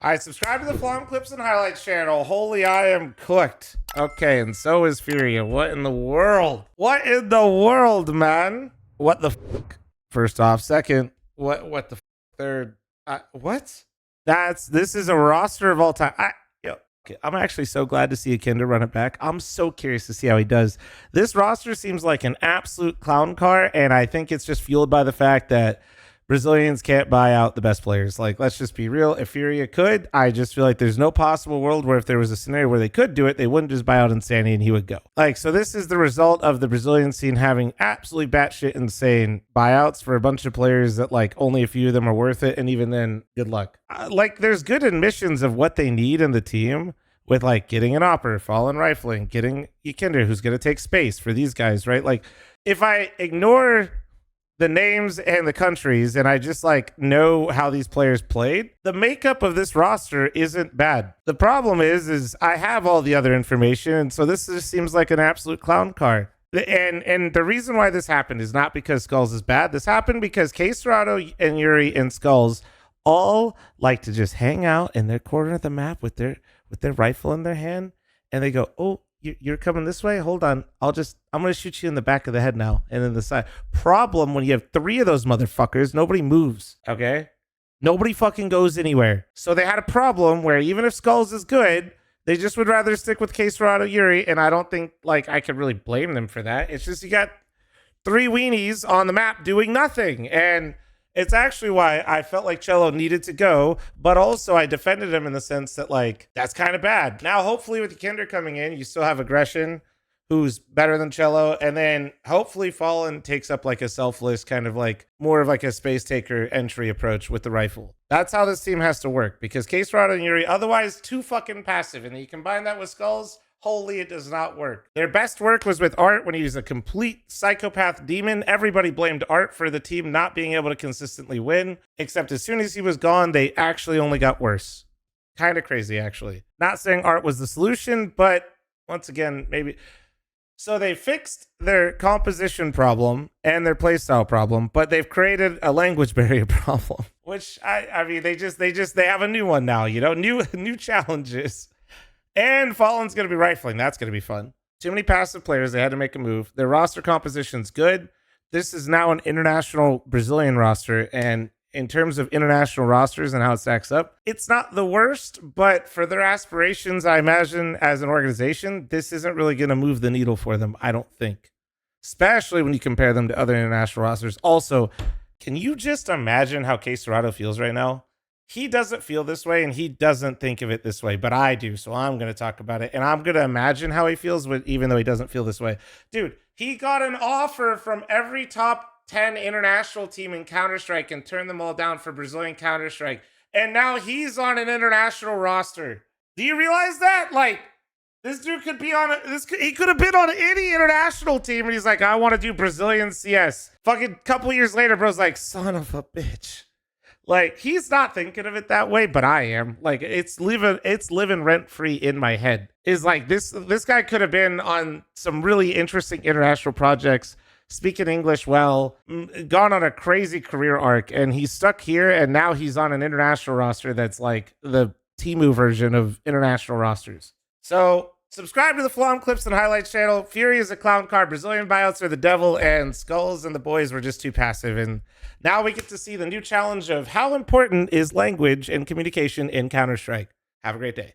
All right, subscribe to the fl0m Clips and Highlights channel. Holy, I am cooked. Okay, and so is FURIA. What in the world? What in the world, man? What the fuck? First off. Second, what the fuck? Third, what? This is a roster of all time. Okay, I'm actually so glad to see YEKINDAR run it back. I'm so curious to see how he does. This roster seems like an absolute clown car, and I think it's just fueled by the fact that Brazilians can't buy out the best players. Like, let's just be real. If FURIA could, I just feel like there's no possible world where if there was a scenario where they could do it, they wouldn't just buy out Insanity and he would go. Like, so this is the result of the Brazilian scene having absolutely batshit insane buyouts for a bunch of players that, like, only a few of them are worth it. And even then, good luck. Like, there's good admissions of what they need in the team with, like, getting an Opper, Fallen Rifling, getting YEKINDAR, who's going to take space for these guys, right? Like, if I ignore the names and the countries, and I just like know how these players played, the makeup of this roster isn't bad. The problem is I have all the other information, and so this just seems like an absolute clown car. And the reason why this happened is not because skullz is bad. This happened because fl0m and Yuri and skullz all like to just hang out in their corner of the map with their rifle in their hand, and they go, oh, you're coming this way? Hold on. I'm going to shoot you in the back of the head now and then the side. Problem when you have 3 of those motherfuckers, nobody moves, okay? Nobody fucking goes anywhere. So they had a problem where even if skullz is good, they just would rather stick with fl0m Yuri, and I don't think like I could really blame them for that. It's just you got 3 weenies on the map doing nothing, and it's actually why I felt like cello needed to go, but also I defended him in the sense that, like, that's kind of bad. Now, hopefully with YEKINDAR coming in, you still have Aggression, who's better than cello, and then hopefully Fallen takes up, like, a selfless kind of, like, more of, like, a space taker entry approach with the rifle. That's how this team has to work, because fl0m and Yuri, otherwise, too fucking passive, and then you combine that with skullz, holy, it does not work. Their best work was with Art when he was a complete psychopath demon. Everybody blamed Art for the team not being able to consistently win, except as soon as he was gone, they actually only got worse. Kind of crazy, actually. Not saying Art was the solution, but once again, maybe. So they fixed their composition problem and their playstyle problem, but they've created a language barrier problem, which I mean, they have a new one now, you know, new challenges. And Fallen's going to be rifling. That's going to be fun. Too many passive players. They had to make a move. Their roster composition's good. This is now an international Brazilian roster. And in terms of international rosters and how it stacks up, it's not the worst. But for their aspirations, I imagine, as an organization, this isn't really going to move the needle for them, I don't think. Especially when you compare them to other international rosters. Also, can you just imagine how fl0m feels right now? He doesn't feel this way, and he doesn't think of it this way, but I do, so I'm going to talk about it, and I'm going to imagine how he feels, even though he doesn't feel this way. Dude, he got an offer from every top 10 international team in Counter-Strike and turned them all down for Brazilian Counter-Strike, and now he's on an international roster. Do you realize that? Like, this dude could be on he could have been on any international team, and he's like, I want to do Brazilian CS. Fucking couple years later, bro's like, son of a bitch. Like, he's not thinking of it that way, but I am. Like, it's living rent-free in my head. Is like, this guy could have been on some really interesting international projects, speaking English well, gone on a crazy career arc, and he's stuck here, and now he's on an international roster that's like the Temu version of international rosters. So subscribe to the fl0m Clips and Highlights channel. FURIA is a clown car. Brazilian buyouts are the devil, and skullz and the boys were just too passive. And now we get to see the new challenge of how important is language and communication in Counter-Strike. Have a great day.